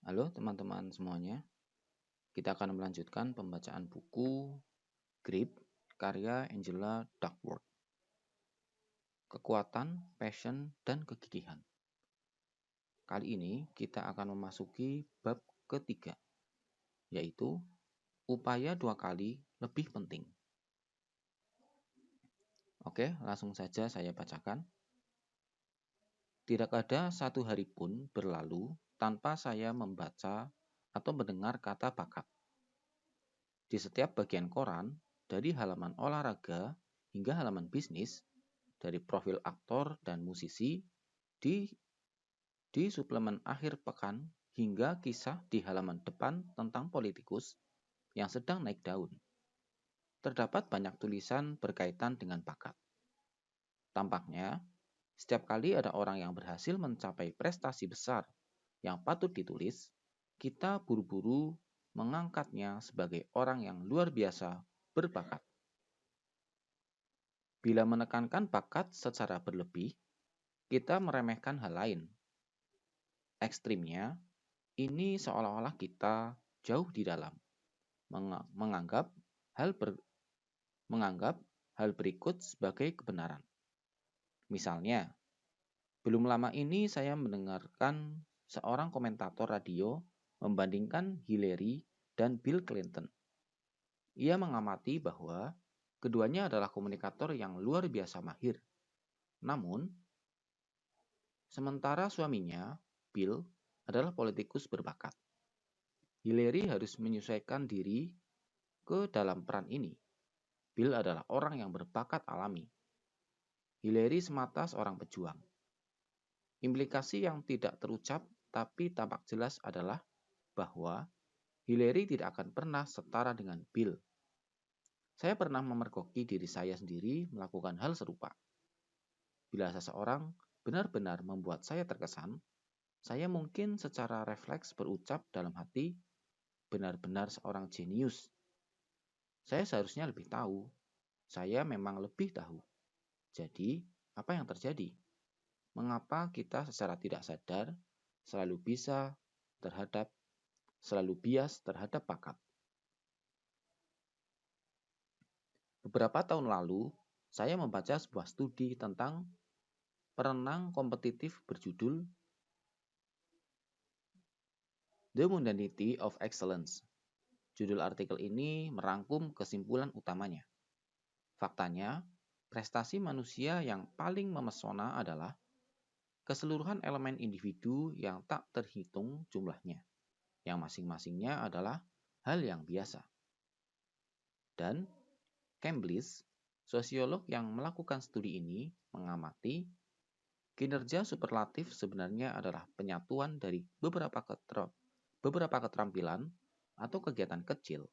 Halo teman-teman semuanya, kita akan melanjutkan pembacaan buku Grip karya Angela Duckworth. Kekuatan, passion, dan kegigihan. Kali ini kita akan memasuki bab ketiga, yaitu upaya 2 kali lebih penting. Oke, langsung saja saya bacakan. Tidak ada satu hari pun berlalu tanpa saya membaca atau mendengar kata bakat. Di setiap bagian koran, dari halaman olahraga hingga halaman bisnis, dari profil aktor dan musisi, di suplemen akhir pekan hingga kisah di halaman depan tentang politikus yang sedang naik daun. Terdapat banyak tulisan berkaitan dengan bakat. Tampaknya, setiap kali ada orang yang berhasil mencapai prestasi besar yang patut ditulis, kita buru-buru mengangkatnya sebagai orang yang luar biasa berbakat. Bila menekankan bakat secara berlebih, kita meremehkan hal lain. Ekstrimnya, ini seolah-olah kita jauh di dalam, menganggap hal berikut sebagai kebenaran. Misalnya, belum lama ini saya mendengarkan seorang komentator radio membandingkan Hillary dan Bill Clinton. Ia mengamati bahwa keduanya adalah komunikator yang luar biasa mahir. Namun, sementara suaminya, Bill, adalah politikus berbakat. Hillary harus menyesuaikan diri ke dalam peran ini. Bill adalah orang yang berbakat alami. Hillary semata seorang pejuang. Implikasi yang tidak terucap tapi tampak jelas adalah bahwa Hillary tidak akan pernah setara dengan Bill. Saya pernah memergoki diri saya sendiri melakukan hal serupa. Bila seseorang benar-benar membuat saya terkesan, saya mungkin secara refleks berucap dalam hati, benar-benar seorang jenius. Saya seharusnya lebih tahu. Saya memang lebih tahu. Jadi, apa yang terjadi? Mengapa kita secara tidak sadar selalu bias terhadap bakat? Beberapa tahun lalu, saya membaca sebuah studi tentang perenang kompetitif berjudul The Mundanity of Excellence. Judul artikel ini merangkum kesimpulan utamanya. Faktanya, prestasi manusia yang paling memesona adalah keseluruhan elemen individu yang tak terhitung jumlahnya, yang masing-masingnya adalah hal yang biasa. Dan Cambridge, sosiolog yang melakukan studi ini, mengamati kinerja superlatif sebenarnya adalah penyatuan dari beberapa keterampilan atau kegiatan kecil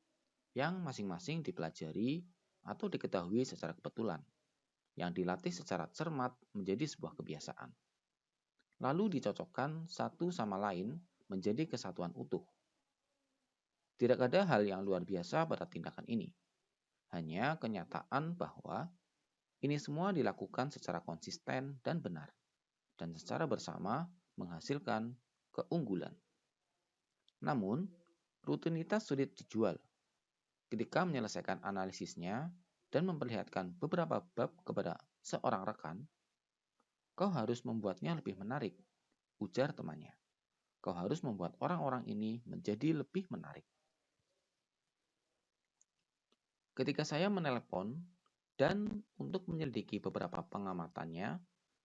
yang masing-masing dipelajari atau diketahui secara kebetulan, yang dilatih secara cermat menjadi sebuah kebiasaan. Lalu dicocokkan satu sama lain menjadi kesatuan utuh. Tidak ada hal yang luar biasa pada tindakan ini. Hanya kenyataan bahwa ini semua dilakukan secara konsisten dan benar, dan secara bersama menghasilkan keunggulan. Namun, rutinitas sulit dijual. Ketika menyelesaikan analisisnya dan memperlihatkan beberapa bab kepada seorang rekan, kau harus membuatnya lebih menarik, ujar temannya. Kau harus membuat orang-orang ini menjadi lebih menarik. Ketika saya menelepon dan untuk menyelidiki beberapa pengamatannya,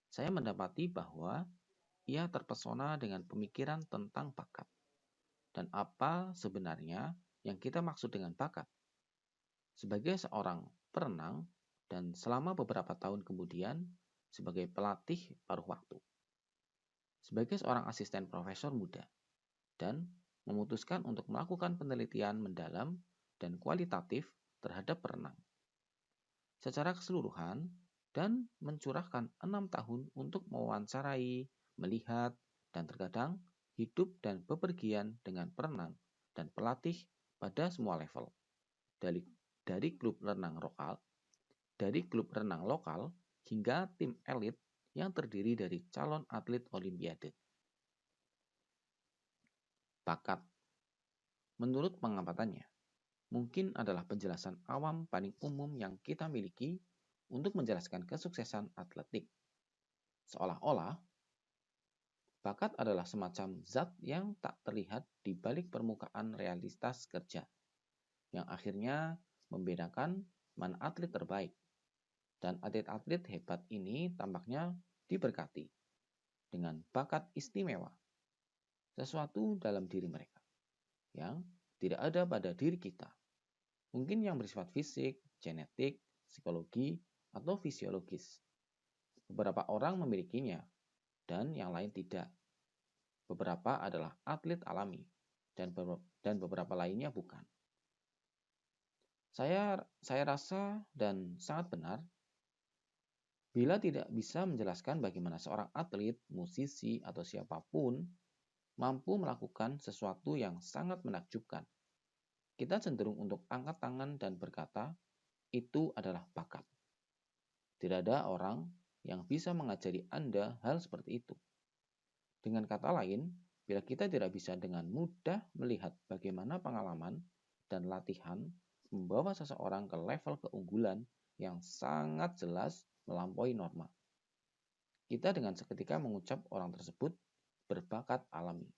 saya mendapati bahwa ia terpesona dengan pemikiran tentang bakat. Dan apa sebenarnya yang kita maksud dengan bakat? Sebagai seorang perenang dan selama beberapa tahun kemudian sebagai pelatih paruh waktu. Sebagai seorang asisten profesor muda dan memutuskan untuk melakukan penelitian mendalam dan kualitatif terhadap perenang. Secara keseluruhan dan mencurahkan 6 tahun untuk mewawancarai, melihat, dan terkadang hidup dan bepergian dengan perenang dan pelatih pada semua level. Dari klub renang lokal hingga tim elit yang terdiri dari calon atlet olimpiade. Bakat, menurut pengapatannya, mungkin adalah penjelasan awam paling umum yang kita miliki untuk menjelaskan kesuksesan atletik. Seolah-olah, bakat adalah semacam zat yang tak terlihat di balik permukaan realitas kerja, yang akhirnya membedakan mana atlet terbaik. Dan atlet-atlet hebat ini tampaknya diberkati dengan bakat istimewa, sesuatu dalam diri mereka yang tidak ada pada diri kita. Mungkin yang bersifat fisik, genetik, psikologi, atau fisiologis. Beberapa orang memilikinya dan yang lain tidak. Beberapa adalah atlet alami dan beberapa lainnya bukan. Saya rasa dan sangat benar bila tidak bisa menjelaskan bagaimana seorang atlet, musisi, atau siapapun mampu melakukan sesuatu yang sangat menakjubkan. Kita cenderung untuk angkat tangan dan berkata, itu adalah bakat. Tidak ada orang yang bisa mengajari Anda hal seperti itu. Dengan kata lain, bila kita tidak bisa dengan mudah melihat bagaimana pengalaman dan latihan membawa seseorang ke level keunggulan yang sangat jelas melampaui norma, kita dengan seketika mengucap orang tersebut berbakat alami.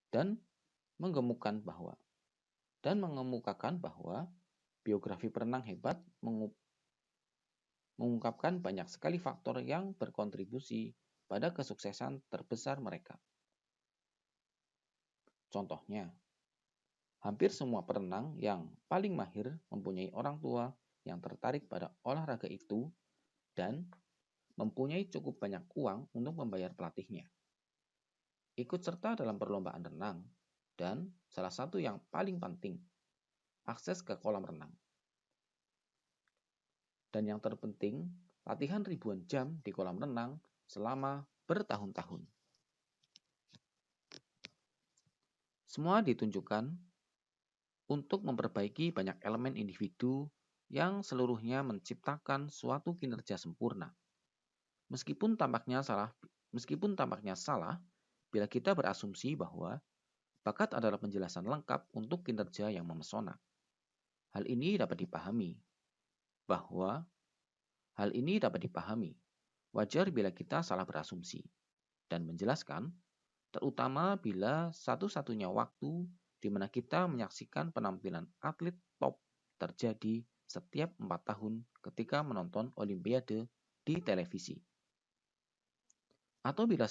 Dan mengemukakan bahwa biografi perenang hebat mengungkapkan banyak sekali faktor yang berkontribusi pada kesuksesan terbesar mereka. Contohnya, hampir semua perenang yang paling mahir mempunyai orang tua yang tertarik pada olahraga itu dan mempunyai cukup banyak uang untuk membayar pelatihnya. Ikut serta dalam perlombaan renang, dan salah satu yang paling penting, akses ke kolam renang. Dan yang terpenting, latihan ribuan jam di kolam renang selama bertahun-tahun. Semua ditunjukkan untuk memperbaiki banyak elemen individu yang seluruhnya menciptakan suatu kinerja sempurna. Meskipun tampaknya salah bila kita berasumsi bahwa bakat adalah penjelasan lengkap untuk kinerja yang memesona. Hal ini dapat dipahami. Wajar bila kita salah berasumsi dan menjelaskan, terutama bila satu-satunya waktu di mana kita menyaksikan penampilan atlet top terjadi setiap 4 tahun ketika menonton Olimpiade di televisi. Atau bila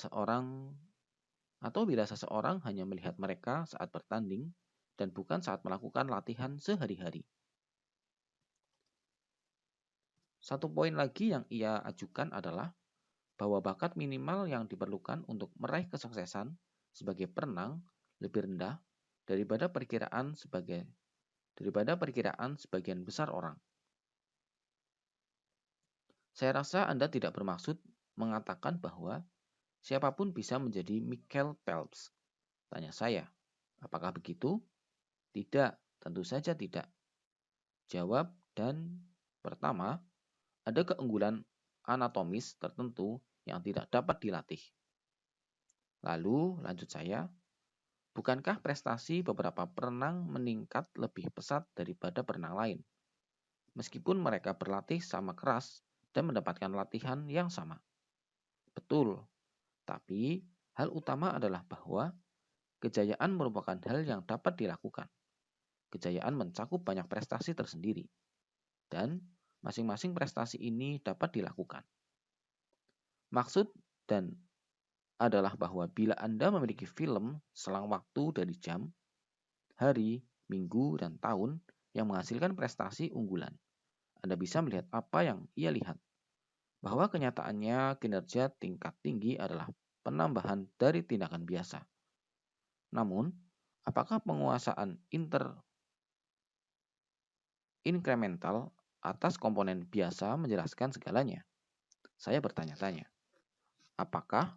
seseorang hanya melihat mereka saat bertanding dan bukan saat melakukan latihan sehari-hari. Satu poin lagi yang ia ajukan adalah bahwa bakat minimal yang diperlukan untuk meraih kesuksesan sebagai perenang lebih rendah daripada perkiraan sebagian besar orang. Saya rasa Anda tidak bermaksud mengatakan bahwa siapapun bisa menjadi Michael Phelps. Tanya saya, apakah begitu? Tidak, tentu saja tidak. Jawab dan pertama, ada keunggulan anatomis tertentu yang tidak dapat dilatih. Lalu, lanjut saya, bukankah prestasi beberapa perenang meningkat lebih pesat daripada perenang lain? Meskipun mereka berlatih sama keras dan mendapatkan latihan yang sama. Betul, tapi hal utama adalah bahwa kejayaan merupakan hal yang dapat dilakukan. Kejayaan mencakup banyak prestasi tersendiri, dan masing-masing prestasi ini dapat dilakukan. Maksud dan adalah bahwa bila Anda memiliki film selang waktu dari jam, hari, minggu, dan tahun yang menghasilkan prestasi unggulan, Anda bisa melihat apa yang ia lihat. Bahwa kenyataannya kinerja tingkat tinggi adalah penambahan dari tindakan biasa. Namun, apakah penguasaan inkremental atas komponen biasa menjelaskan segalanya? Saya bertanya-tanya, apakah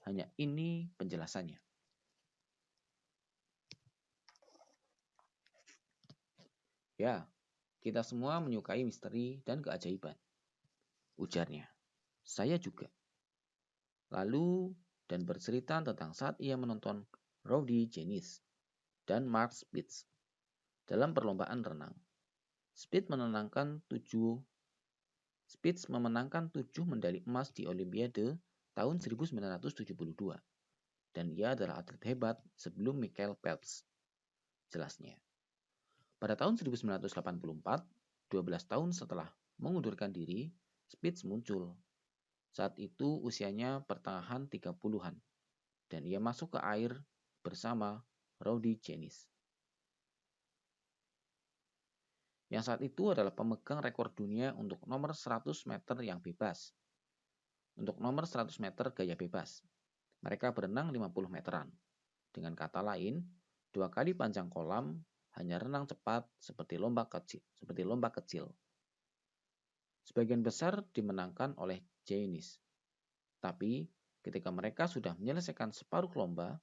hanya ini penjelasannya? Ya, kita semua menyukai misteri dan keajaiban, ujarnya. Saya juga. lalu dan bercerita tentang saat ia menonton Rowdy Jennings dan Mark Spitz dalam perlombaan renang. Spitz memenangkan 7 medali emas di Olimpiade tahun 1972 dan ia adalah atlet hebat sebelum Michael Phelps. Jelasnya, pada tahun 1984, 12 tahun setelah mengundurkan diri, Spitz muncul. Saat itu usianya pertengahan 30-an dan ia masuk ke air bersama Rowdy Jennings, yang saat itu adalah pemegang rekor dunia untuk nomor 100 meter yang bebas. Untuk nomor 100 meter gaya bebas, mereka berenang 50 meteran. Dengan kata lain, 2 kali panjang kolam, hanya renang cepat seperti lomba kecil. Sebagian besar dimenangkan oleh Jennings. Tapi ketika mereka sudah menyelesaikan separuh lomba,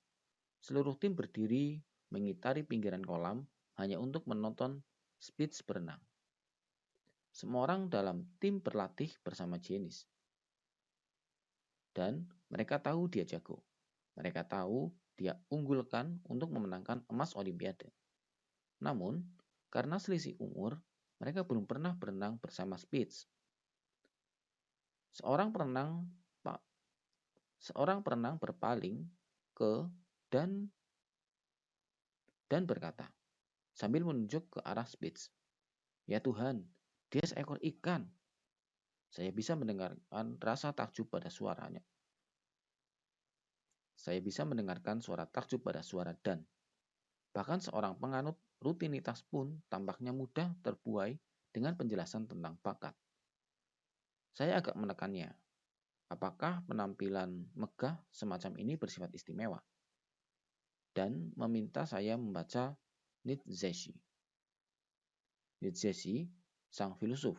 seluruh tim berdiri mengitari pinggiran kolam hanya untuk menonton Spitz berenang. Semua orang dalam tim berlatih bersama Jennings. Dan mereka tahu dia jago. Mereka tahu dia unggulkan untuk memenangkan emas Olimpiade. Namun, karena selisih umur, mereka belum pernah berenang bersama Spitz. Seorang perenang berpaling ke dan berkata, sambil menunjuk ke arah Spitz, "Ya Tuhan, dia seekor ikan." Saya bisa mendengarkan suara takjub pada suara dan. Bahkan seorang penganut rutinitas pun tampaknya mudah terbuai dengan penjelasan tentang bakat. Saya agak menekannya. Apakah penampilan megah semacam ini bersifat istimewa? Dan meminta saya membaca Nietzsche. Nietzsche, sang filosof.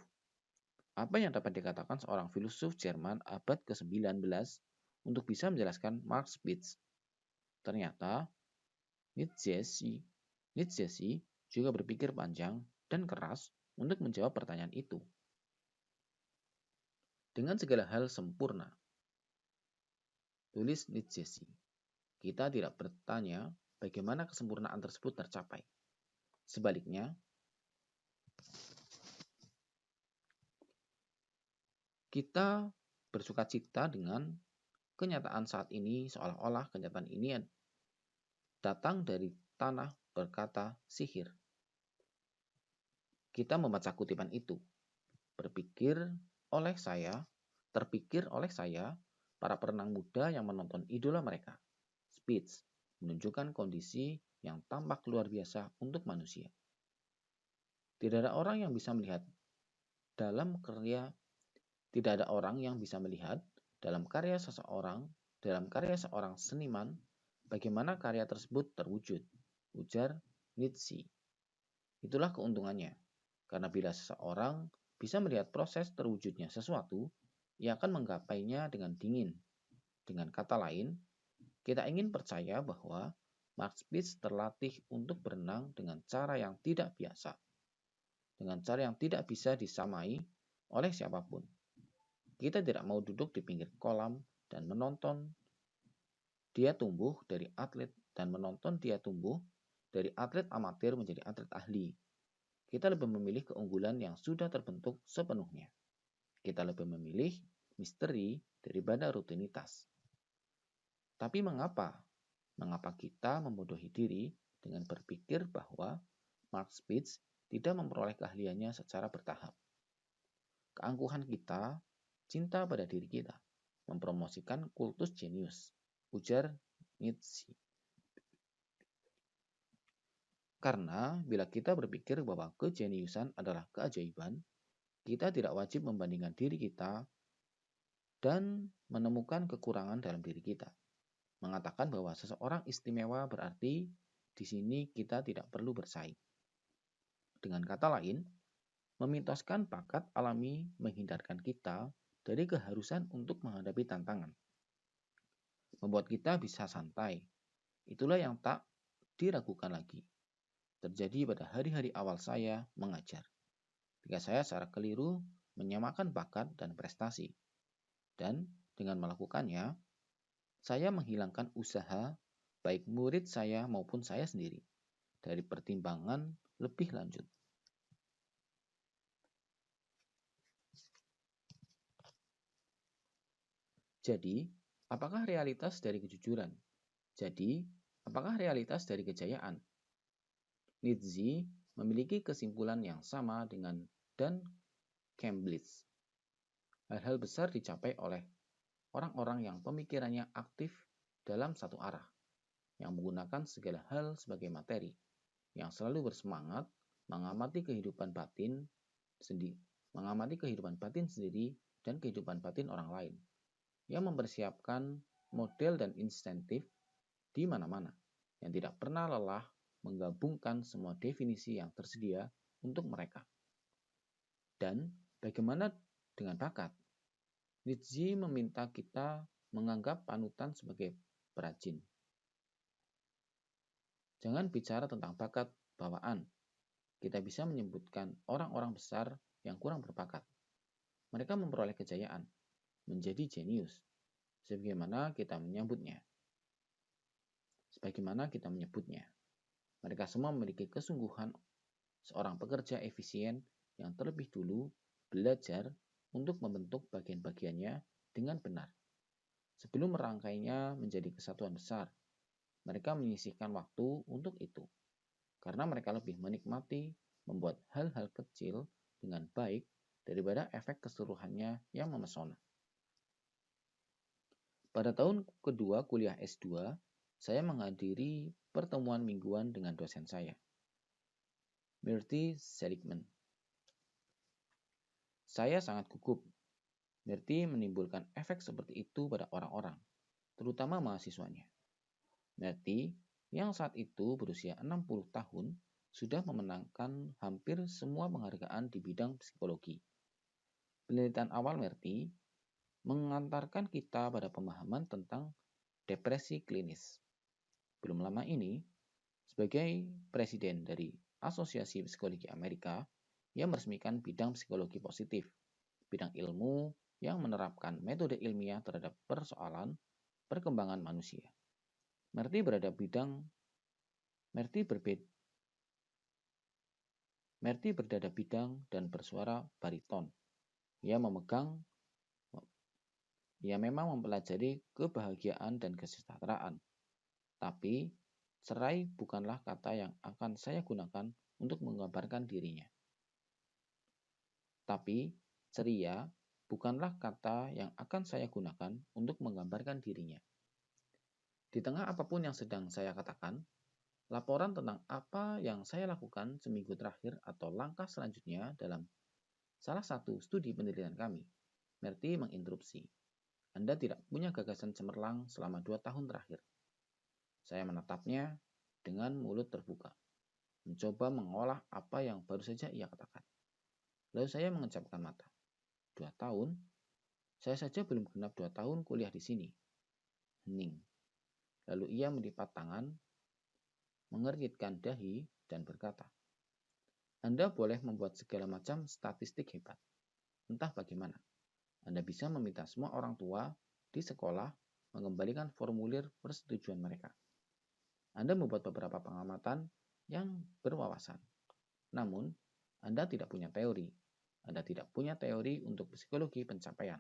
Apa yang dapat dikatakan seorang filosof Jerman abad ke-19 untuk bisa menjelaskan Mark Spitz? Ternyata, Nietzsche juga berpikir panjang dan keras untuk menjawab pertanyaan itu. Dengan segala hal sempurna, tulis Nietzsche, kita tidak bertanya bagaimana kesempurnaan tersebut tercapai. Sebaliknya, kita bersukacita dengan kenyataan saat ini, seolah-olah kenyataan ini datang dari tanah berkata sihir. Kita membaca kutipan itu. Terpikir oleh saya para perenang muda yang menonton idola mereka. Spitz menunjukkan kondisi yang tampak luar biasa untuk manusia. Tidak ada orang yang bisa melihat dalam karya seorang seniman bagaimana karya tersebut terwujud, ujar Nietzsche. Itulah keuntungannya, karena bila seseorang bisa melihat proses terwujudnya sesuatu, ia akan menggapainya dengan dingin. Dengan kata lain, kita ingin percaya bahwa Mark Spitz terlatih untuk berenang dengan cara yang tidak biasa, dengan cara yang tidak bisa disamai oleh siapapun. Kita tidak mau duduk di pinggir kolam dan menonton dia tumbuh dari atlet amatir menjadi atlet ahli. Kita lebih memilih keunggulan yang sudah terbentuk sepenuhnya. Kita lebih memilih misteri daripada rutinitas. Tapi mengapa? Mengapa kita membodohi diri dengan berpikir bahwa Mark Spitz tidak memperoleh keahliannya secara bertahap? Keangkuhan kita, cinta pada diri kita, mempromosikan kultus jenius, ujar Nietzsche. Karena bila kita berpikir bahwa kejeniusan adalah keajaiban, kita tidak wajib membandingkan diri kita dan menemukan kekurangan dalam diri kita. Mengatakan bahwa seseorang istimewa berarti di sini kita tidak perlu bersaing. Dengan kata lain, memitoskan bakat alami menghindarkan kita dari keharusan untuk menghadapi tantangan. Membuat kita bisa santai. Itulah yang tak diragukan lagi. Terjadi pada hari-hari awal saya mengajar. Ketika saya secara keliru menyamakan bakat dan prestasi. Dan dengan melakukannya, Saya menghilangkan usaha baik murid saya maupun saya sendiri dari pertimbangan lebih lanjut. Jadi, apakah realitas dari kejujuran? Jadi, apakah realitas dari kejayaan? Nietzsche memiliki kesimpulan yang sama dengan Dan Cambridge. Hal-hal besar dicapai oleh orang-orang yang pemikirannya aktif dalam satu arah, yang menggunakan segala hal sebagai materi, yang selalu bersemangat mengamati kehidupan batin sendiri dan kehidupan batin orang lain, yang mempersiapkan model dan insentif di mana-mana, yang tidak pernah lelah menggabungkan semua definisi yang tersedia untuk mereka. Dan bagaimana dengan bakat? Nietzsche meminta kita menganggap panutan sebagai perajin. Jangan bicara tentang bakat bawaan. Kita bisa menyebutkan orang-orang besar yang kurang berbakat. Mereka memperoleh kejayaan, menjadi jenius, sebagaimana kita menyebutnya. Mereka semua memiliki kesungguhan seorang pekerja efisien yang terlebih dulu belajar untuk membentuk bagian-bagiannya dengan benar. Sebelum merangkainya menjadi kesatuan besar, mereka menyisihkan waktu untuk itu, karena mereka lebih menikmati membuat hal-hal kecil dengan baik daripada efek keseluruhannya yang memesona. Pada tahun kedua kuliah S2, saya menghadiri pertemuan mingguan dengan dosen saya, Myrtle Seligman. Saya sangat gugup. Myrtle menimbulkan efek seperti itu pada orang-orang, terutama mahasiswanya. Myrtle, yang saat itu berusia 60 tahun, sudah memenangkan hampir semua penghargaan di bidang psikologi. Penelitian awal Myrtle mengantarkan kita pada pemahaman tentang depresi klinis. Belum lama ini, sebagai presiden dari Asosiasi Psikologi Amerika, ia meresmikan bidang psikologi positif, bidang ilmu yang menerapkan metode ilmiah terhadap persoalan perkembangan manusia. Myrtle berdada bidang dan bersuara bariton. Ia memang mempelajari kebahagiaan dan kesejahteraan. Tapi, cerai bukanlah kata yang akan saya gunakan untuk menggambarkan dirinya. Tapi, ceria bukanlah kata yang akan saya gunakan untuk menggambarkan dirinya. Di tengah apapun yang sedang saya katakan, laporan tentang apa yang saya lakukan seminggu terakhir atau langkah selanjutnya dalam salah satu studi penelitian kami, Myrtle menginterupsi. Anda tidak punya gagasan cemerlang selama 2 tahun terakhir. Saya menatapnya dengan mulut terbuka, mencoba mengolah apa yang baru saja ia katakan. Lalu saya mengejapkan mata. 2 tahun? Saya saja belum genap 2 tahun kuliah di sini. Hening. Lalu ia melipat tangan, mengernyitkan dahi, dan berkata, Anda boleh membuat segala macam statistik hebat. Entah bagaimana. Anda bisa meminta semua orang tua di sekolah mengembalikan formulir persetujuan mereka. Anda membuat beberapa pengamatan yang berwawasan. Namun, Anda tidak punya teori. Anda tidak punya teori untuk psikologi pencapaian.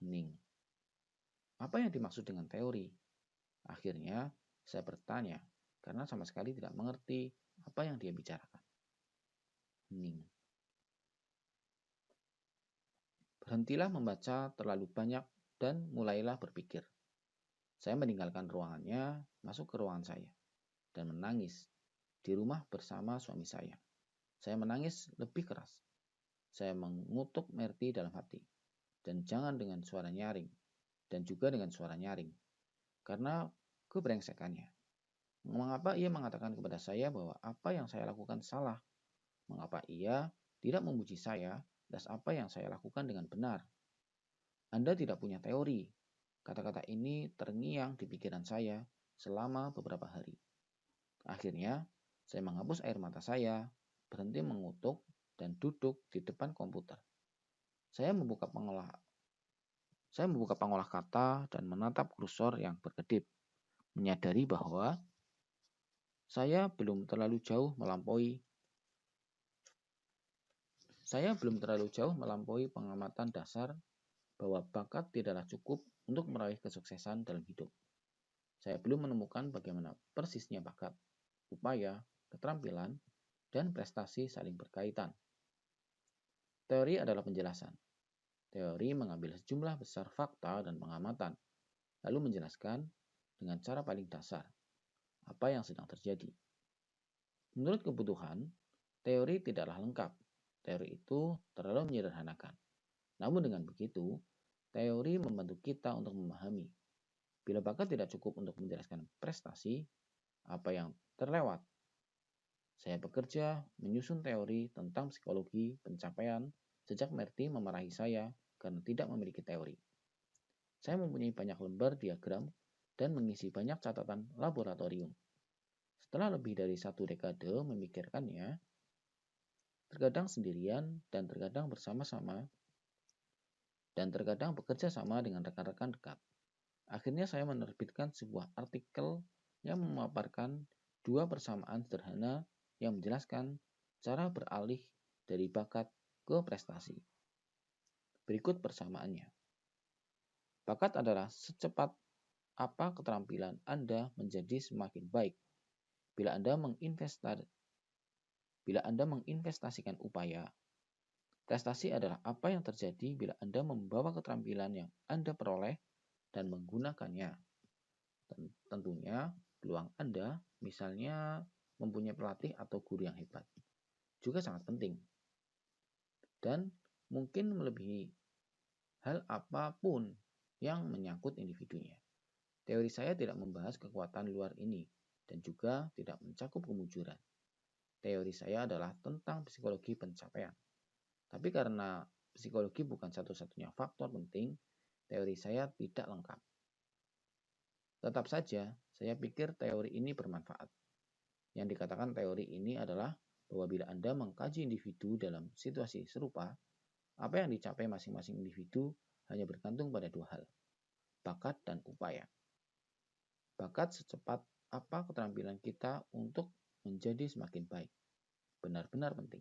Hening. Apa yang dimaksud dengan teori? Akhirnya, saya bertanya karena sama sekali tidak mengerti apa yang dia bicarakan. Hening. Berhentilah membaca terlalu banyak dan mulailah berpikir. Saya meninggalkan ruangannya, masuk ke ruangan saya, dan menangis di rumah bersama suami saya. Saya menangis lebih keras. Saya mengutuk Myrtle dalam hati, dan jangan dengan suara nyaring, dan juga dengan suara nyaring, karena kebrengsekannya. Mengapa ia mengatakan kepada saya bahwa apa yang saya lakukan salah? Mengapa ia tidak memuji saya atas apa yang saya lakukan dengan benar? Anda tidak punya teori. Kata-kata ini terngiang di pikiran saya selama beberapa hari. Akhirnya, saya menghapus air mata saya, berhenti mengutuk, dan duduk di depan komputer. Saya Saya membuka pengolah kata dan menatap kursor yang berkedip, menyadari bahwa saya belum terlalu jauh melampaui pengamatan dasar bahwa bakat tidaklah cukup untuk meraih kesuksesan dalam hidup. Saya belum menemukan bagaimana persisnya bakat, upaya, keterampilan, dan prestasi saling berkaitan. Teori adalah penjelasan. Teori mengambil sejumlah besar fakta dan pengamatan, lalu menjelaskan dengan cara paling dasar apa yang sedang terjadi. Menurut kebutuhan, teori tidaklah lengkap. Teori itu terlalu menyederhanakan. Namun dengan begitu, teori membantu kita untuk memahami. Bila bakat tidak cukup untuk menjelaskan prestasi, apa yang terlewat? Saya bekerja menyusun teori tentang psikologi pencapaian sejak Merti memarahi saya karena tidak memiliki teori. Saya mempunyai banyak lembar diagram dan mengisi banyak catatan laboratorium. Setelah lebih dari 1 dekade memikirkannya, terkadang sendirian dan terkadang bersama-sama, dan terkadang bekerja sama dengan rekan-rekan dekat. Akhirnya saya menerbitkan sebuah artikel yang memaparkan 2 persamaan sederhana yang menjelaskan cara beralih dari bakat ke prestasi. Berikut persamaannya. Bakat adalah secepat apa keterampilan Anda menjadi semakin baik. Bila Anda menginvestasikan upaya, prestasi adalah apa yang terjadi bila Anda membawa keterampilan yang Anda peroleh dan menggunakannya. Tentunya, peluang Anda, misalnya mempunyai pelatih atau guru yang hebat, juga sangat penting. Dan mungkin melebihi hal apapun yang menyangkut individunya. Teori saya tidak membahas kekuatan luar ini dan juga tidak mencakup kemujuran. Teori saya adalah tentang psikologi pencapaian. Tapi karena psikologi bukan satu-satunya faktor penting, teori saya tidak lengkap. Tetap saja, saya pikir teori ini bermanfaat. Yang dikatakan teori ini adalah bahwa bila Anda mengkaji individu dalam situasi serupa, apa yang dicapai masing-masing individu hanya bergantung pada 2 hal, bakat dan upaya. Bakat secepat apa keterampilan kita untuk menjadi semakin baik, benar-benar penting.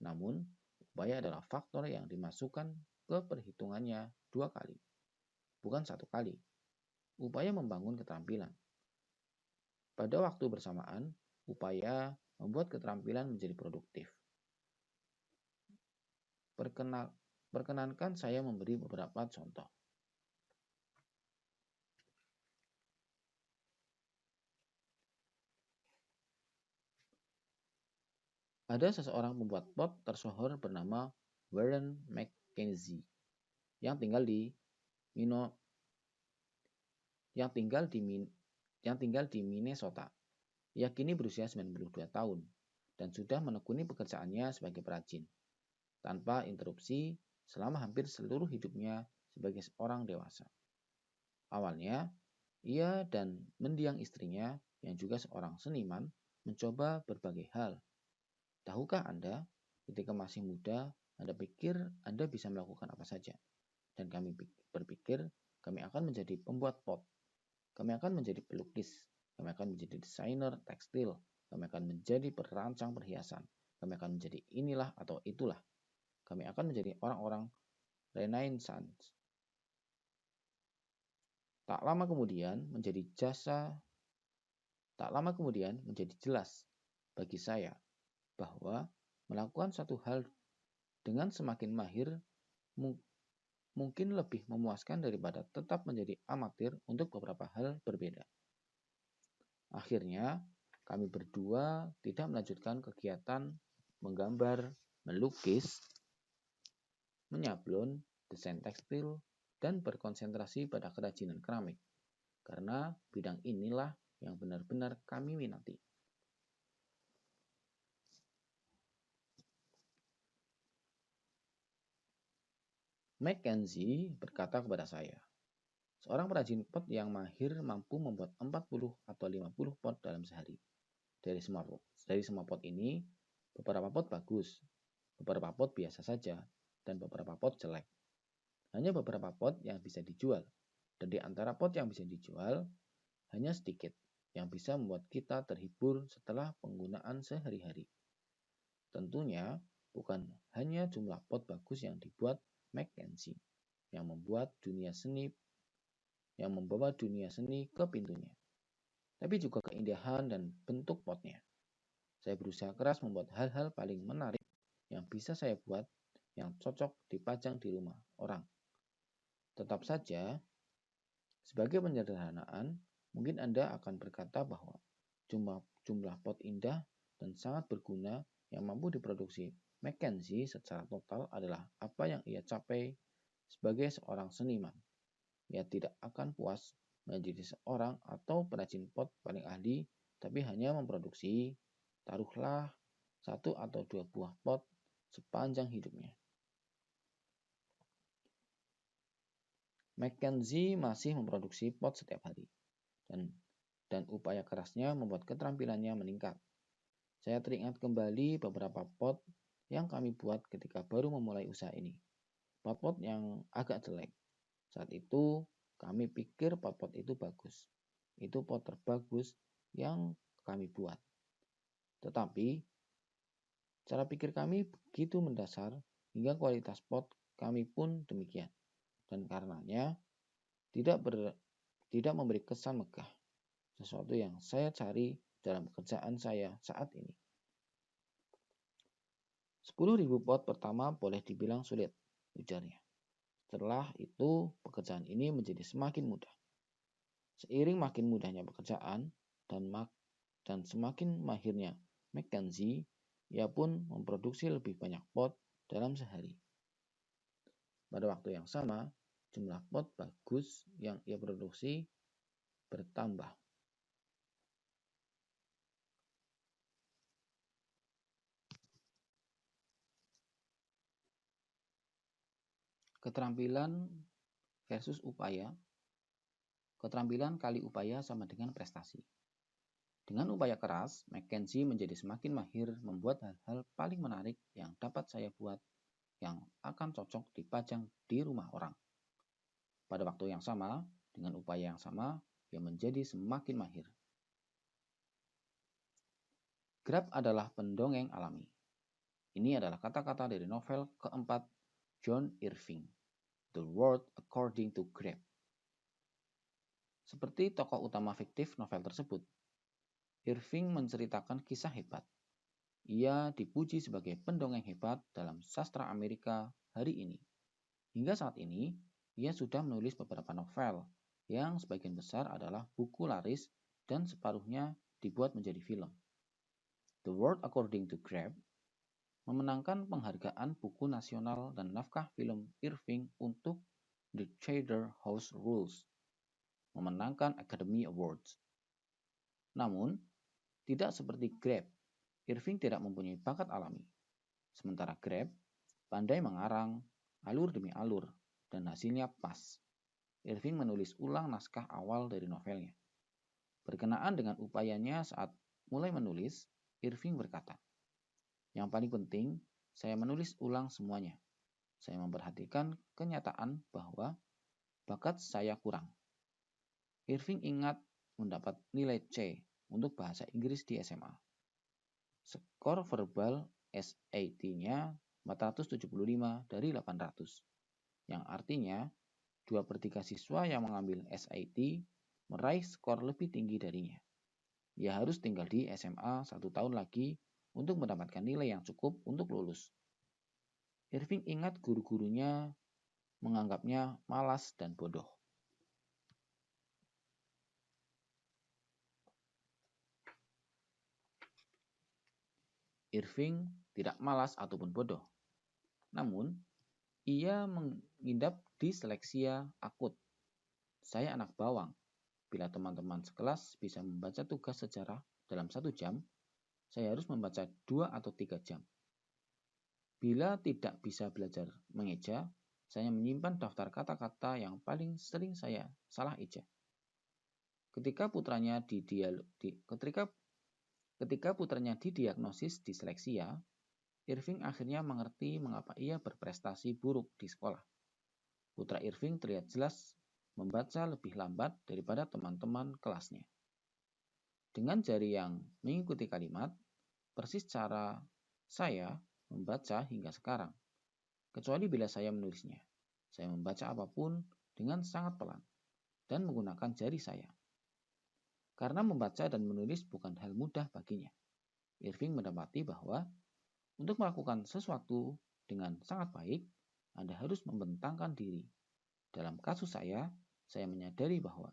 Namun, upaya adalah faktor yang dimasukkan ke perhitungannya 2 kali, bukan 1 kali. Upaya membangun keterampilan. Pada waktu bersamaan, upaya membuat keterampilan menjadi produktif. Perkenankan saya memberi beberapa contoh. Ada seseorang pembuat pot tersohor bernama Warren McKenzie yang tinggal di Minnesota. Ia kini berusia 92 tahun dan sudah menekuni pekerjaannya sebagai perajin tanpa interupsi selama hampir seluruh hidupnya sebagai seorang dewasa. Awalnya, ia dan mendiang istrinya yang juga seorang seniman mencoba berbagai hal. Tahukah Anda, ketika masih muda, Anda pikir Anda bisa melakukan apa saja. Dan kami berpikir kami akan menjadi pembuat pot. Kami akan menjadi pelukis. Kami akan menjadi desainer tekstil. Kami akan menjadi perancang perhiasan. Kami akan menjadi inilah atau itulah. Kami akan menjadi orang-orang Renaissance. Tak lama kemudian menjadi jelas bagi saya bahwa melakukan satu hal dengan semakin mahir mungkin lebih memuaskan daripada tetap menjadi amatir untuk beberapa hal berbeda. Akhirnya, kami berdua tidak melanjutkan kegiatan menggambar, melukis, menyablon, desain tekstil, dan berkonsentrasi pada kerajinan keramik, karena bidang inilah yang benar-benar kami minati. Mackenzie berkata kepada saya, seorang perajin pot yang mahir mampu membuat 40 atau 50 pot dalam sehari. Dari semua pot ini, beberapa pot bagus, beberapa pot biasa saja, dan beberapa pot jelek. hanya beberapa pot yang bisa dijual. Dan di antara pot yang bisa dijual, hanya sedikit yang bisa membuat kita terhibur setelah penggunaan sehari-hari. Tentunya bukan hanya jumlah pot bagus yang dibuat Mackenzie yang membawa dunia seni ke pintunya, tapi juga keindahan dan bentuk potnya. Saya berusaha keras membuat hal-hal paling menarik yang bisa saya buat yang cocok dipajang di rumah orang. Tetap saja, sebagai penyederhanaan, mungkin Anda akan berkata bahwa jumlah pot indah dan sangat berguna yang mampu diproduksi Mackenzie secara total adalah apa yang ia capai sebagai seorang seniman. Ia tidak akan puas menjadi seorang atau perajin pot paling ahli, tapi hanya memproduksi, taruhlah, 1 atau 2 buah pot sepanjang hidupnya. Mackenzie masih memproduksi pot setiap hari, dan upaya kerasnya membuat keterampilannya meningkat. Saya teringat kembali beberapa pot yang kami buat ketika baru memulai usaha ini. Pot-pot yang agak jelek. Saat itu kami pikir pot-pot itu bagus. Itu pot terbagus yang kami buat. Tetapi cara pikir kami begitu mendasar hingga kualitas pot kami pun demikian. Dan karenanya tidak memberi kesan megah, sesuatu yang saya cari dalam pekerjaan saya saat ini. 10.000 pot pertama boleh dibilang sulit, ujarnya. Setelah itu, pekerjaan ini menjadi semakin mudah. Seiring makin mudahnya pekerjaan dan semakin mahirnya Mackenzie, ia pun memproduksi lebih banyak pot dalam sehari. Pada waktu yang sama, jumlah pot bagus yang ia produksi bertambah. Keterampilan versus upaya. Keterampilan kali upaya sama dengan prestasi. Dengan upaya keras, Mackenzie menjadi semakin mahir membuat hal-hal paling menarik yang dapat saya buat yang akan cocok dipajang di rumah orang. Pada waktu yang sama, dengan upaya yang sama, ia menjadi semakin mahir. Grab adalah pendongeng alami. Ini adalah kata-kata dari novel keempat John Irving, The World According to Grab. Seperti tokoh utama fiktif novel tersebut, Irving menceritakan kisah hebat. Ia dipuji sebagai pendongeng hebat dalam sastra Amerika hari ini. Hingga saat ini, ia sudah menulis beberapa novel yang sebagian besar adalah buku laris dan separuhnya dibuat menjadi film. The World According to Grab memenangkan penghargaan buku nasional dan naskah film Irving untuk The Charterhouse Rules, memenangkan Academy Awards. Namun, tidak seperti Grab, Irving tidak mempunyai bakat alami. Sementara Grab pandai mengarang, alur demi alur, dan hasilnya pas. Irving menulis ulang naskah awal dari novelnya. Berkenaan dengan upayanya saat mulai menulis, Irving berkata, "Yang paling penting, saya menulis ulang semuanya. Saya memperhatikan kenyataan bahwa bakat saya kurang." Irving ingat mendapat nilai C untuk bahasa Inggris di SMA. Skor verbal SAT-nya 475 dari 800, yang artinya 2/3 siswa yang mengambil SAT meraih skor lebih tinggi darinya. Ia harus tinggal di SMA 1 tahun lagi untuk mendapatkan nilai yang cukup untuk lulus. Irving ingat guru-gurunya menganggapnya malas dan bodoh. Irving tidak malas ataupun bodoh. Namun, ia mengidap disleksia akut. Saya anak bawang. Bila teman-teman sekelas bisa membaca tugas sejarah dalam 1 jam, saya harus membaca 2 atau 3 jam. Bila tidak bisa belajar mengeja, saya menyimpan daftar kata-kata yang paling sering saya salah eja. Ketika putranya didiagnosis disleksia, Irving akhirnya mengerti mengapa ia berprestasi buruk di sekolah. Putra Irving terlihat jelas membaca lebih lambat daripada teman-teman kelasnya. Dengan jari yang mengikuti kalimat, persis cara saya membaca hingga sekarang. Kecuali bila saya menulisnya. Saya membaca apapun dengan sangat pelan dan menggunakan jari saya. Karena membaca dan menulis bukan hal mudah baginya. Irving mendapati bahwa untuk melakukan sesuatu dengan sangat baik, Anda harus membentangkan diri. Dalam kasus saya menyadari bahwa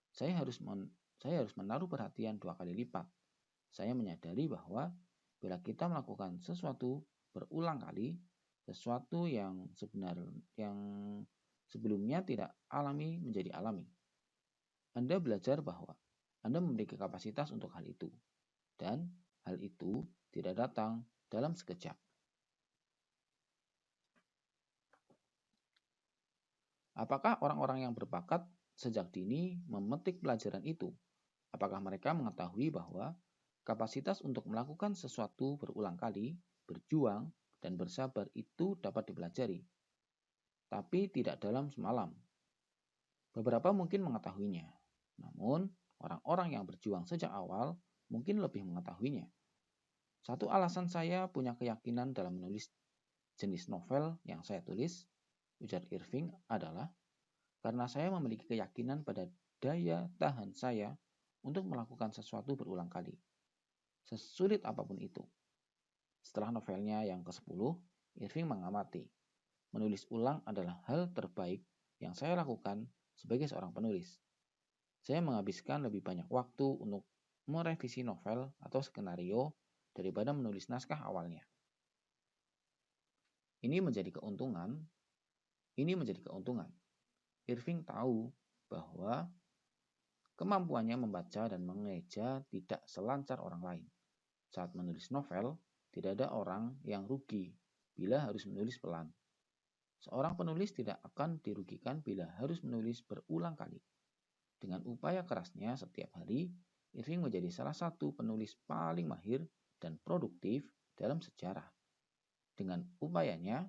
saya harus menaruh perhatian 2 kali lipat. Saya menyadari bahwa bila kita melakukan sesuatu berulang kali, sesuatu yang sebelumnya tidak alami menjadi alami. Anda belajar bahwa Anda memiliki kapasitas untuk hal itu, dan hal itu tidak datang dalam sekejap. Apakah orang-orang yang berbakat sejak dini memetik pelajaran itu? Apakah mereka mengetahui bahwa kapasitas untuk melakukan sesuatu berulang kali, berjuang, dan bersabar itu dapat dipelajari, tapi tidak dalam semalam? Beberapa mungkin mengetahuinya, namun orang-orang yang berjuang sejak awal mungkin lebih mengetahuinya. Satu alasan saya punya keyakinan dalam menulis jenis novel yang saya tulis, ujar Irving, adalah karena saya memiliki keyakinan pada daya tahan saya untuk melakukan sesuatu berulang kali, sesulit apapun itu. Setelah novelnya yang ke-10, Irving mengamati. Menulis ulang adalah hal terbaik yang saya lakukan sebagai seorang penulis. Saya menghabiskan lebih banyak waktu untuk merevisi novel atau skenario daripada menulis naskah awalnya. Ini menjadi keuntungan. Irving tahu bahwa kemampuannya membaca dan mengeja tidak selancar orang lain. Saat menulis novel, tidak ada orang yang rugi bila harus menulis pelan. Seorang penulis tidak akan dirugikan bila harus menulis berulang kali. Dengan upaya kerasnya setiap hari, Irving menjadi salah satu penulis paling mahir dan produktif dalam sejarah. Dengan upayanya,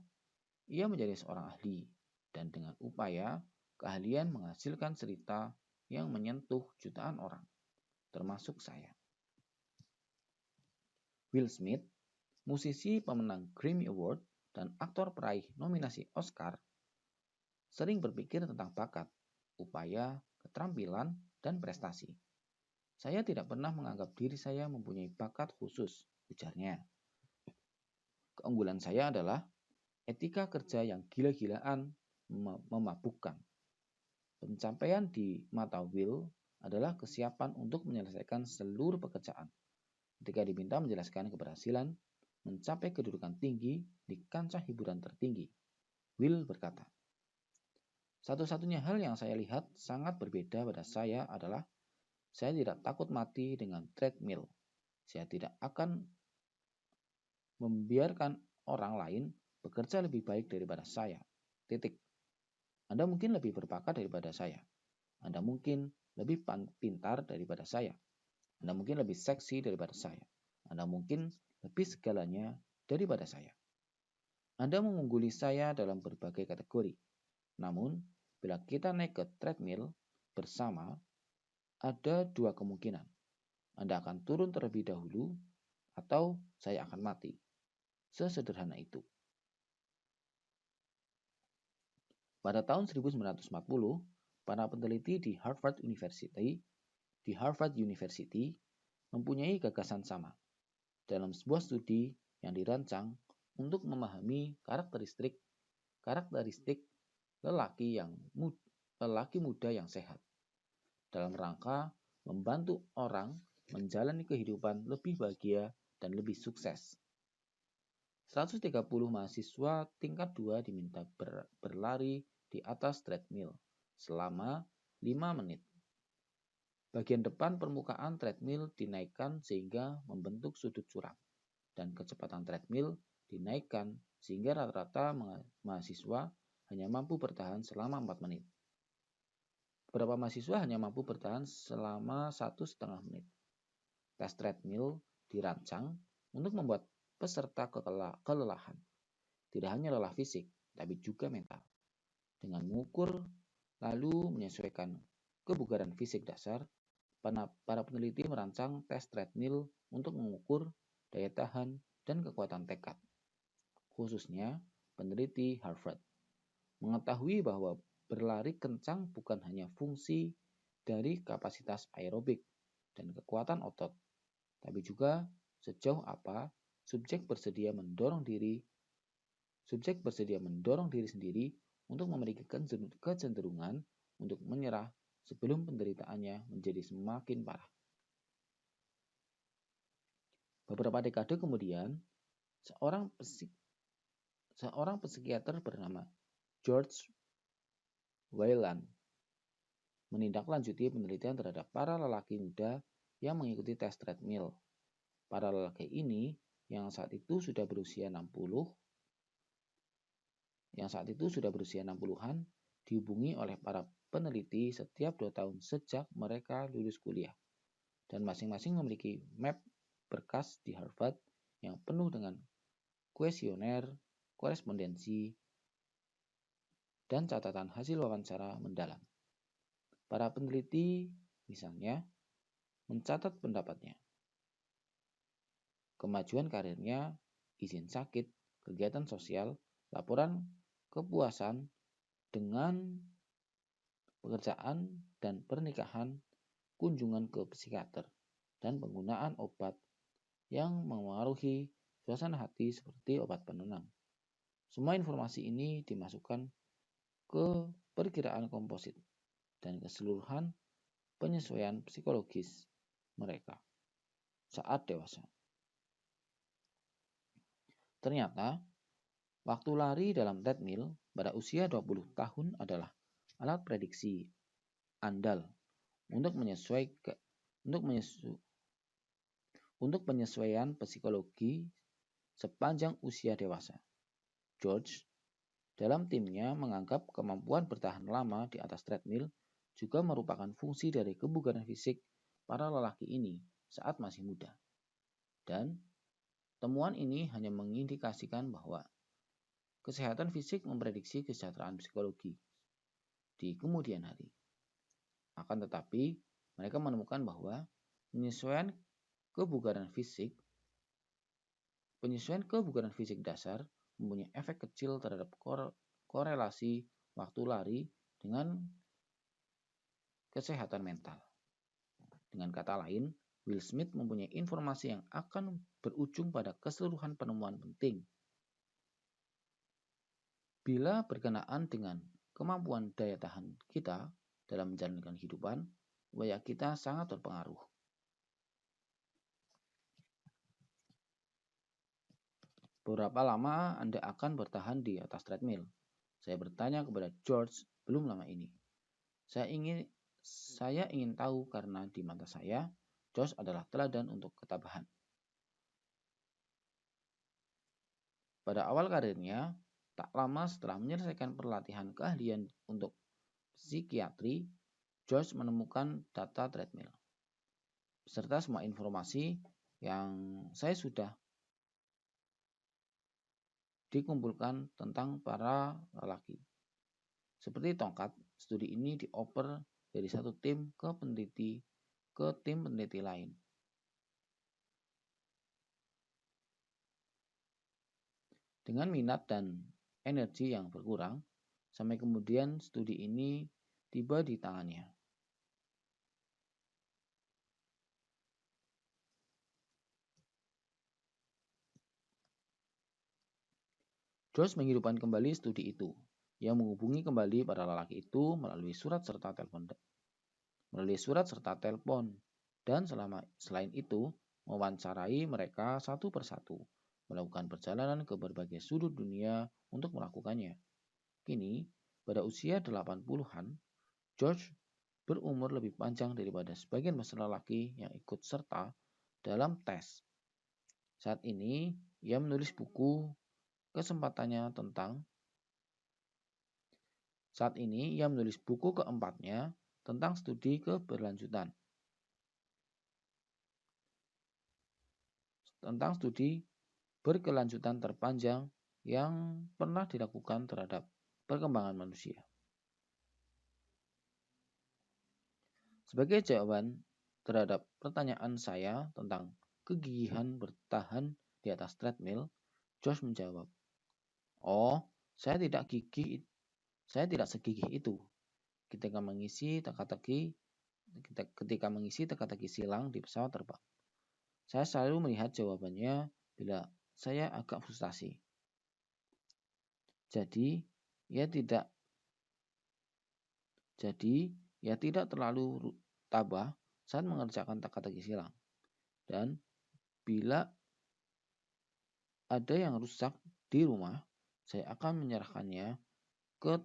ia menjadi seorang ahli, dan dengan upaya, keahlian menghasilkan cerita yang menyentuh jutaan orang, termasuk saya. Will Smith, musisi pemenang Grammy Award dan aktor peraih nominasi Oscar, sering berpikir tentang bakat, upaya, keterampilan, dan prestasi. Saya tidak pernah menganggap diri saya mempunyai bakat khusus, ujarnya. Keunggulan saya adalah etika kerja yang gila-gilaan memabukkan. Pencapaian di mata Will adalah kesiapan untuk menyelesaikan seluruh pekerjaan. Ketika diminta menjelaskan keberhasilan mencapai kedudukan tinggi di kancah hiburan tertinggi, Will berkata, "Satu-satunya hal yang saya lihat sangat berbeda pada saya adalah saya tidak takut mati dengan treadmill. Saya tidak akan membiarkan orang lain bekerja lebih baik daripada saya. Titik. Anda mungkin lebih berbakat daripada saya. Anda mungkin lebih pintar daripada saya. Anda mungkin lebih seksi daripada saya. Anda mungkin lebih segalanya daripada saya. Anda mengungguli saya dalam berbagai kategori. Namun, bila kita naik ke treadmill bersama, ada 2 kemungkinan. Anda akan turun terlebih dahulu, atau saya akan mati. Sesederhana itu." Pada tahun 1940, para peneliti di Harvard University mempunyai gagasan sama dalam sebuah studi yang dirancang untuk memahami karakteristik lelaki muda yang sehat dalam rangka membantu orang menjalani kehidupan lebih bahagia dan lebih sukses. 130 mahasiswa tingkat 2 diminta berlari di atas treadmill selama 5 menit. Bagian depan permukaan treadmill dinaikkan sehingga membentuk sudut curam, dan kecepatan treadmill dinaikkan sehingga rata-rata mahasiswa hanya mampu bertahan selama 4 menit. Beberapa mahasiswa hanya mampu bertahan selama 1,5 menit. Tes treadmill dirancang untuk membuat peserta kelelahan. Tidak hanya lelah fisik, tapi juga mental. Dengan mengukur lalu menyesuaikan kebugaran fisik dasar, para peneliti merancang tes treadmill untuk mengukur daya tahan dan kekuatan tekad. Khususnya peneliti Harvard mengetahui bahwa berlari kencang bukan hanya fungsi dari kapasitas aerobik dan kekuatan otot, tapi juga sejauh apa subjek bersedia mendorong diri sendiri untuk memiliki kecenderungan untuk menyerah sebelum penderitaannya menjadi semakin parah. Beberapa dekade kemudian, seorang psikiater bernama George Wayland menindaklanjuti penelitian terhadap para lelaki muda yang mengikuti tes treadmill. Para lelaki ini yang saat itu sudah berusia 60-an dihubungi oleh para peneliti setiap 2 tahun sejak mereka lulus kuliah, dan masing-masing memiliki map berkas di Harvard yang penuh dengan kuesioner, korespondensi, dan catatan hasil wawancara mendalam. Para peneliti, misalnya, mencatat pendapatnya, kemajuan karirnya, izin sakit, kegiatan sosial, laporan kepuasan dengan pekerjaan dan pernikahan, kunjungan ke psikiater, dan penggunaan obat yang memengaruhi suasana hati seperti obat penenang. Semua informasi ini dimasukkan ke perkiraan komposit dan keseluruhan penyesuaian psikologis mereka saat dewasa. Ternyata, waktu lari dalam treadmill pada usia 20 tahun adalah alat prediksi andal untuk penyesuaian psikologi sepanjang usia dewasa. George dalam timnya menganggap kemampuan bertahan lama di atas treadmill juga merupakan fungsi dari kebugaran fisik para lelaki ini saat masih muda. Dan temuan ini hanya mengindikasikan bahwa kesehatan fisik memprediksi kesejahteraan psikologi di kemudian hari. Akan tetapi, mereka menemukan bahwa penyesuaian kebugaran fisik dasar mempunyai efek kecil terhadap korelasi waktu lari dengan kesehatan mental. Dengan kata lain, Will Smith mempunyai informasi yang akan berujung pada keseluruhan penemuan penting. Bila berkenaan dengan kemampuan daya tahan kita dalam menjalankan kehidupan, upaya kita sangat berpengaruh. Berapa lama Anda akan bertahan di atas treadmill? Saya bertanya kepada George belum lama ini. Saya ingin tahu karena di mata saya, George adalah teladan untuk ketabahan. Pada awal karirnya, tak lama setelah menyelesaikan pelatihan keahlian untuk psikiatri, George menemukan data treadmill beserta semua informasi yang saya sudah dikumpulkan tentang para lelaki. Seperti tongkat, studi ini dioper dari satu tim ke tim peneliti lain. Dengan minat dan energi yang berkurang, sampai kemudian studi ini tiba di tangannya. George menghidupkan kembali studi itu. Ia menghubungi kembali para lelaki itu melalui surat serta telepon, dan selain itu mewawancarai mereka satu persatu, melakukan perjalanan ke berbagai sudut dunia untuk melakukannya. Kini, pada usia 80-an, George berumur lebih panjang daripada sebagian besar lelaki yang ikut serta dalam tes. Saat ini, ia menulis buku keempatnya tentang studi keberlanjutan. Tentang studi berkelanjutan terpanjang yang pernah dilakukan terhadap perkembangan manusia. Sebagai jawaban terhadap pertanyaan saya tentang kegigihan bertahan di atas treadmill, Josh menjawab, "Oh, saya tidak segigih itu. Ketika mengisi teka-teki silang di pesawat terbang. Saya selalu melihat jawabannya bila saya agak frustasi. Jadi, ia tidak terlalu tabah saat mengerjakan teka-teki silang. Dan bila ada yang rusak di rumah, saya akan menyerahkannya ke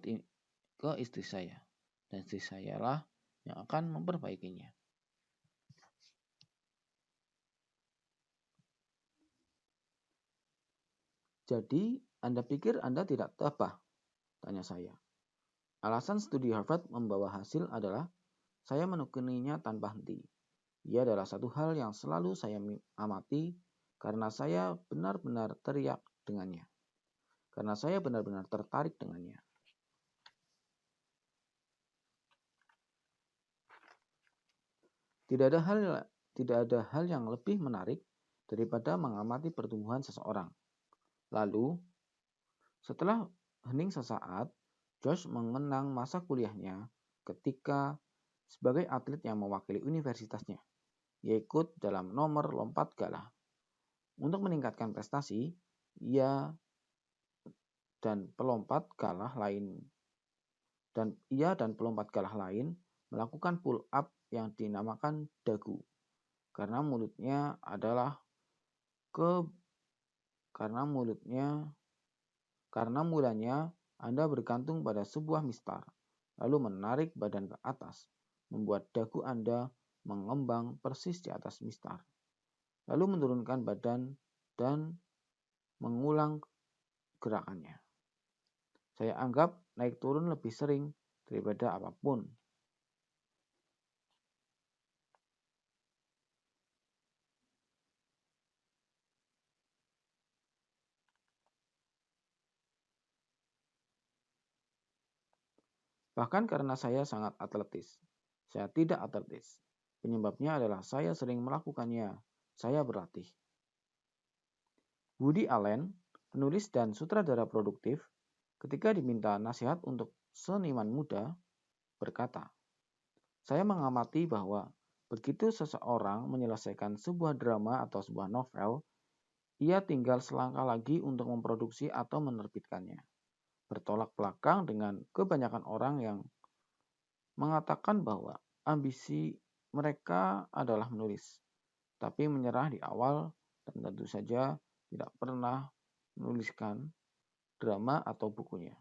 istri saya. Dan istri saya lah yang akan memperbaikinya." "Jadi, Anda pikir Anda tidak tabah?" tanya saya. Alasan studi Harvard membawa hasil adalah saya menekuninya tanpa henti. Ia adalah satu hal yang selalu saya amati karena saya benar-benar tertarik dengannya. Tidak ada hal yang lebih menarik daripada mengamati pertumbuhan seseorang. Lalu, setelah hening sesaat, Josh mengenang masa kuliahnya ketika sebagai atlet yang mewakili universitasnya. Ia ikut dalam nomor lompat galah. Untuk meningkatkan prestasi, ia dan pelompat galah lain melakukan pull up yang dinamakan dagu. Karena mulanya Anda bergantung pada sebuah mistar, lalu menarik badan ke atas, membuat dagu Anda mengembang persis di atas mistar, lalu menurunkan badan dan mengulang gerakannya. Saya anggap naik turun lebih sering daripada apapun. Bahkan karena saya sangat atletis. Saya tidak atletis. Penyebabnya adalah saya sering melakukannya. Saya berlatih. Woody Allen, penulis dan sutradara produktif, ketika diminta nasihat untuk seniman muda, berkata, "Saya mengamati bahwa begitu seseorang menyelesaikan sebuah drama atau sebuah novel, ia tinggal selangkah lagi untuk memproduksi atau menerbitkannya. Bertolak belakang dengan kebanyakan orang yang mengatakan bahwa ambisi mereka adalah menulis, tapi menyerah di awal dan tentu saja tidak pernah menuliskan drama atau bukunya."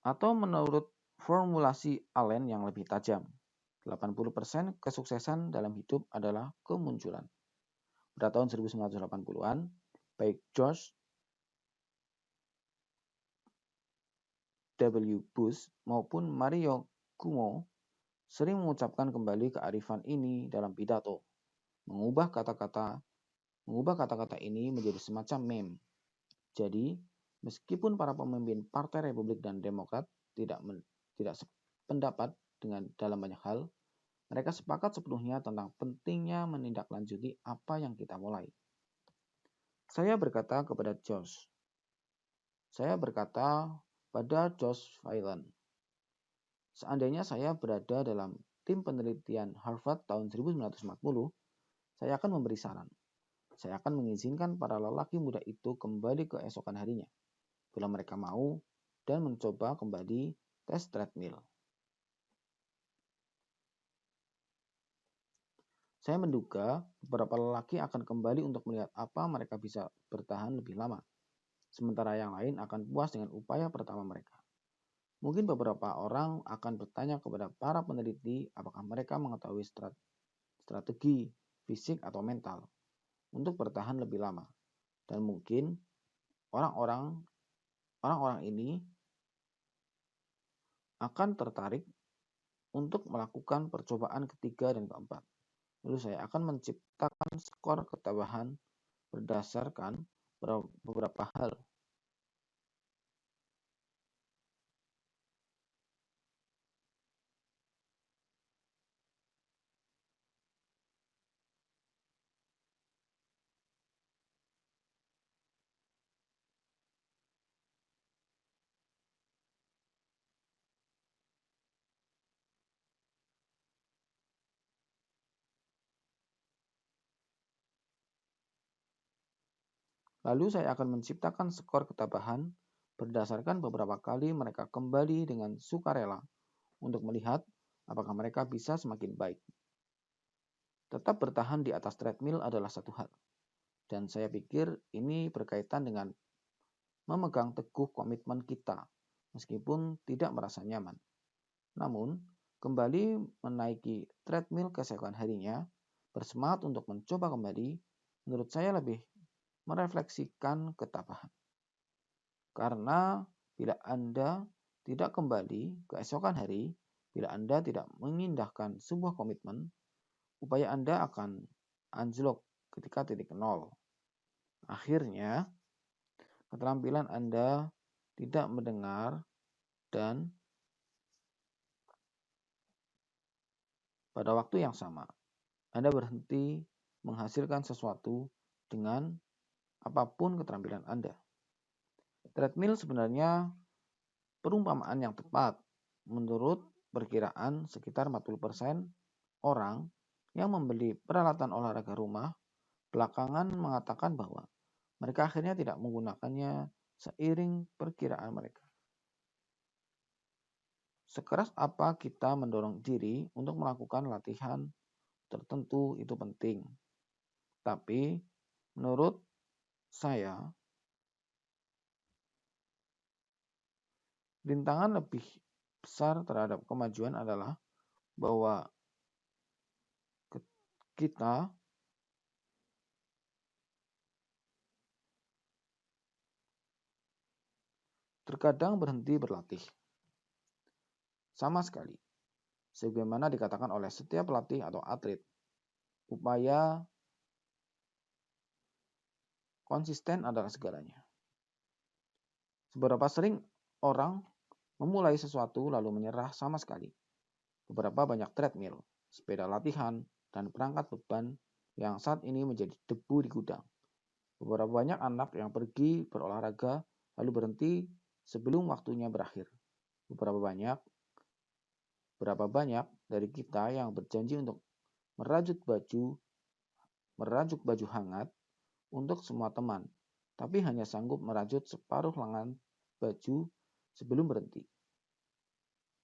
Atau menurut formulasi Allen yang lebih tajam, 80% kesuksesan dalam hidup adalah kemunculan. Pada tahun 1980-an, baik George W. Bush maupun Mario Cuomo sering mengucapkan kembali kearifan ini dalam pidato, mengubah kata-kata ini menjadi semacam meme. Jadi, meskipun para pemimpin Partai Republik dan Demokrat tidak sependapat dalam banyak hal, mereka sepakat sepenuhnya tentang pentingnya menindaklanjuti apa yang kita mulai. Saya berkata pada Josh Phelan, seandainya saya berada dalam tim penelitian Harvard tahun 1940, saya akan memberi saran. Saya akan mengizinkan para lelaki muda itu kembali ke esokan harinya, bila mereka mau, dan mencoba kembali tes treadmill. Saya menduga beberapa lelaki akan kembali untuk melihat apa mereka bisa bertahan lebih lama, sementara yang lain akan puas dengan upaya pertama mereka. Mungkin beberapa orang akan bertanya kepada para peneliti apakah mereka mengetahui strategi fisik atau mental untuk bertahan lebih lama. Dan mungkin orang-orang ini akan tertarik untuk melakukan percobaan ketiga dan keempat. Lalu saya akan menciptakan skor ketabahan berdasarkan beberapa hal. Lalu saya akan menciptakan skor ketabahan berdasarkan beberapa kali mereka kembali dengan sukarela untuk melihat apakah mereka bisa semakin baik. Tetap bertahan di atas treadmill adalah satu hal, dan saya pikir ini berkaitan dengan memegang teguh komitmen kita meskipun tidak merasa nyaman. Namun, kembali menaiki treadmill keesokan harinya, bersemangat untuk mencoba kembali, menurut saya lebih merefleksikan ketabahan. Karena bila Anda tidak kembali keesokan hari, bila Anda tidak mengindahkan sebuah komitmen, upaya Anda akan anjlok ketika titik nol. Akhirnya, keterampilan Anda tidak mendengar dan pada waktu yang sama, Anda berhenti menghasilkan sesuatu dengan apapun keterampilan Anda. Treadmill sebenarnya perumpamaan yang tepat. Menurut perkiraan, sekitar 40% orang yang membeli peralatan olahraga rumah belakangan mengatakan bahwa mereka akhirnya tidak menggunakannya seiring perkiraan mereka. Sekeras apa kita mendorong diri untuk melakukan latihan tertentu itu penting. Tapi menurut saya, rintangan lebih besar terhadap kemajuan adalah bahwa kita terkadang berhenti berlatih. Sama sekali. Sebagaimana dikatakan oleh setiap pelatih atau atlet, upaya konsisten adalah segalanya. Seberapa sering orang memulai sesuatu lalu menyerah sama sekali. Beberapa banyak treadmill, sepeda latihan, dan perangkat beban yang saat ini menjadi debu di gudang. Beberapa banyak anak yang pergi berolahraga lalu berhenti sebelum waktunya berakhir. Berapa banyak dari kita yang berjanji untuk merajuk baju hangat untuk semua teman, tapi hanya sanggup merajut separuh lengan baju sebelum berhenti.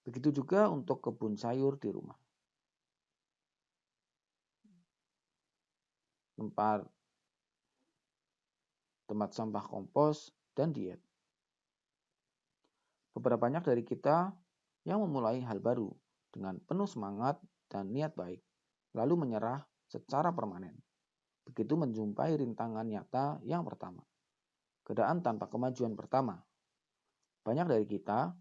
Begitu juga untuk kebun sayur di rumah. Tempat sampah kompos, dan diet. Beberapa banyak dari kita yang memulai hal baru dengan penuh semangat dan niat baik, lalu menyerah secara permanen. Begitu menjumpai rintangan nyata yang pertama. Keadaan tanpa kemajuan pertama. Banyak dari kita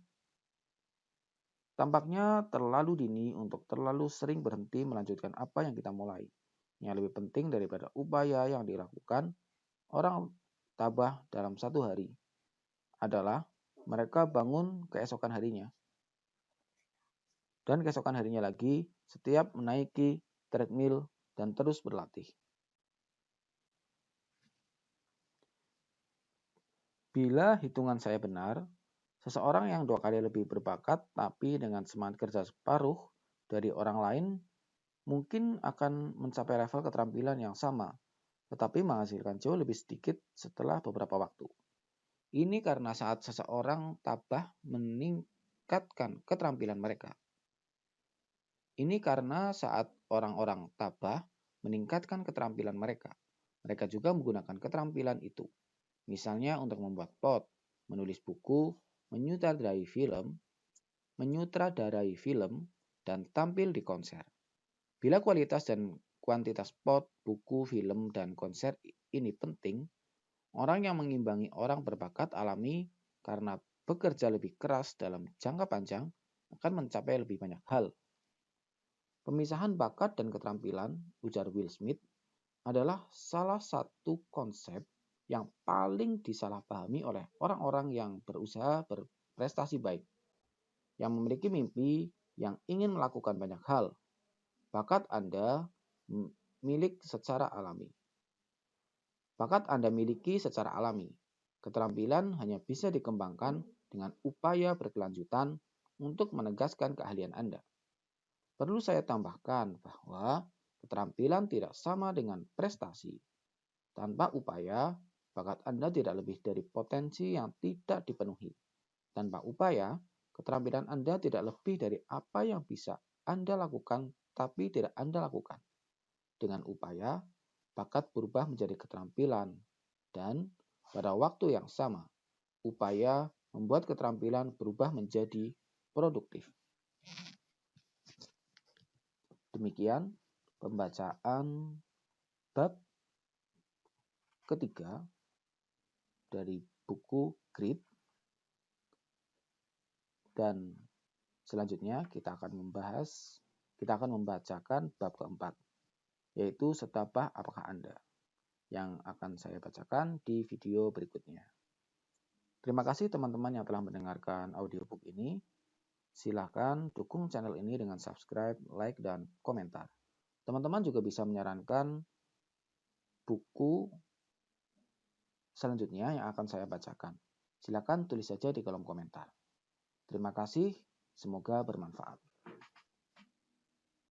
tampaknya terlalu dini untuk terlalu sering berhenti melanjutkan apa yang kita mulai. Yang lebih penting daripada upaya yang dilakukan orang tabah dalam satu hari adalah mereka bangun keesokan harinya. Dan keesokan harinya lagi setiap menaiki treadmill dan terus berlatih. Bila hitungan saya benar, seseorang yang 2 kali lebih berbakat tapi dengan semangat kerja separuh dari orang lain mungkin akan mencapai level keterampilan yang sama, tetapi menghasilkan jauh lebih sedikit setelah beberapa waktu. Ini karena saat seseorang tabah meningkatkan keterampilan mereka. Ini karena saat orang-orang tabah meningkatkan keterampilan mereka, mereka juga menggunakan keterampilan itu. Misalnya untuk membuat pot, menulis buku, menyutradarai film, dan tampil di konser. Bila kualitas dan kuantitas pot, buku, film, dan konser ini penting, orang yang mengimbangi orang berbakat alami karena bekerja lebih keras dalam jangka panjang akan mencapai lebih banyak hal. Pemisahan bakat dan keterampilan, ujar Will Smith, adalah salah satu konsep yang paling disalahpahami oleh orang-orang yang berusaha berprestasi baik, yang memiliki mimpi, yang ingin melakukan banyak hal. Bakat Anda miliki secara alami. Keterampilan hanya bisa dikembangkan dengan upaya berkelanjutan untuk menegaskan keahlian Anda. Perlu saya tambahkan bahwa keterampilan tidak sama dengan prestasi. Tanpa upaya, Bakat Anda tidak lebih dari potensi yang tidak dipenuhi. Tanpa upaya, keterampilan Anda tidak lebih dari apa yang bisa Anda lakukan tapi tidak Anda lakukan. Dengan upaya, bakat berubah menjadi keterampilan. Dan pada waktu yang sama, upaya membuat keterampilan berubah menjadi produktif. Demikian pembacaan bab ketiga dari buku Grit, dan selanjutnya kita akan membacakan bab keempat, yaitu setabah apakah Anda, yang akan saya bacakan di video berikutnya. Terima kasih teman-teman yang telah mendengarkan audiobook ini. Silakan dukung channel ini dengan subscribe, like, dan komentar. Teman-teman juga bisa menyarankan buku selanjutnya yang akan saya bacakan. Silakan tulis saja di kolom komentar. Terima kasih, semoga bermanfaat.